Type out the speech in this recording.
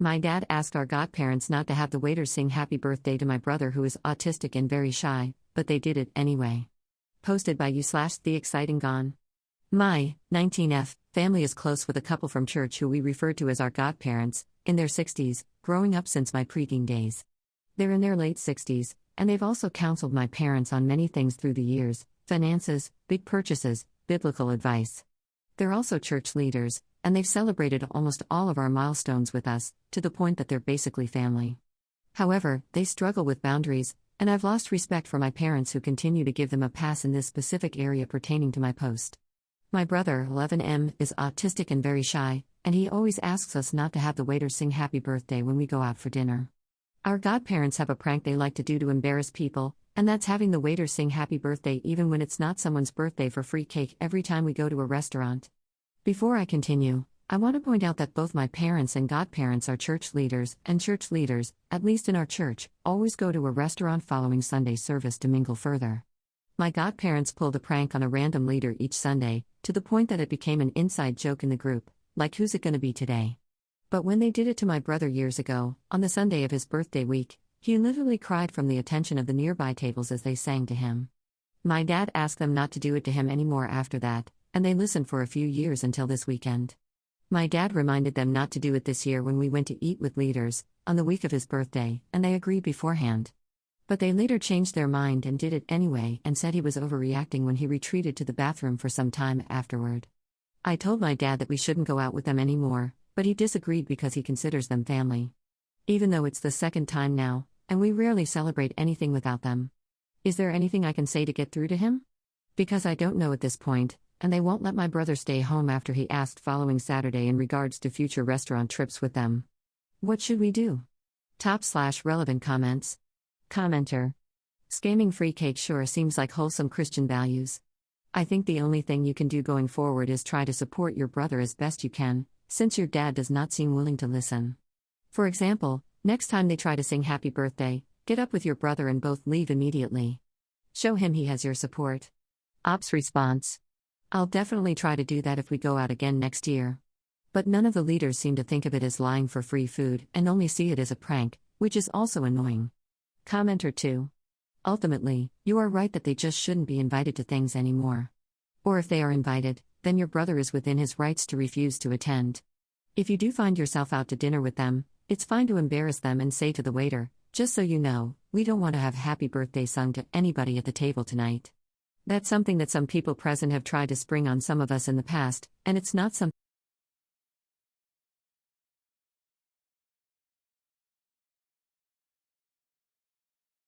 My dad asked our godparents not to have the waiters sing happy birthday to my brother who is autistic and very shy, but they did it anyway. Posted by you/the exciting gone. My 19F family is close with a couple from church who we refer to as our godparents, in their 60s, growing up since my preteen days. They're in their late 60s, and they've also counseled my parents on many things through the years: finances, big purchases, biblical advice. They're also church leaders, and they've celebrated almost all of our milestones with us, to the point that they're basically family. However, they struggle with boundaries, and I've lost respect for my parents who continue to give them a pass in this specific area pertaining to my post. My brother, 11M, is autistic and very shy, and he always asks us not to have the waiter sing happy birthday when we go out for dinner. Our godparents have a prank they like to do to embarrass people, and that's having the waiter sing happy birthday even when it's not someone's birthday for free cake every time we go to a restaurant. Before I continue, I want to point out that both my parents and godparents are church leaders, and church leaders, at least in our church, always go to a restaurant following Sunday service to mingle further. My godparents pulled a prank on a random leader each Sunday, to the point that it became an inside joke in the group, like who's it gonna be today? But when they did it to my brother years ago, on the Sunday of his birthday week, he literally cried from the attention of the nearby tables as they sang to him. My dad asked them not to do it to him anymore after that, and they listened for a few years until this weekend. My dad reminded them not to do it this year when we went to eat with leaders, on the week of his birthday, and they agreed beforehand. But they later changed their mind and did it anyway and said he was overreacting when he retreated to the bathroom for some time afterward. I told my dad that we shouldn't go out with them anymore, but he disagreed because he considers them family. Even though it's the second time now, and we rarely celebrate anything without them. Is there anything I can say to get through to him? Because I don't know at this point, and they won't let my brother stay home after he asked following Saturday in regards to future restaurant trips with them. What should we do? Top/relevant comments. Commenter. Scamming free cake sure seems like wholesome Christian values. I think the only thing you can do going forward is try to support your brother as best you can, since your dad does not seem willing to listen. For example, next time they try to sing happy birthday, get up with your brother and both leave immediately. Show him he has your support. Ops response. I'll definitely try to do that if we go out again next year. But none of the leaders seem to think of it as lying for free food and only see it as a prank, which is also annoying. Commenter 2. Ultimately, you are right that they just shouldn't be invited to things anymore. Or if they are invited, then your brother is within his rights to refuse to attend. If you do find yourself out to dinner with them, it's fine to embarrass them and say to the waiter, just so you know, we don't want to have happy birthday sung to anybody at the table tonight. That's something that some people present have tried to spring on some of us in the past, and it's not something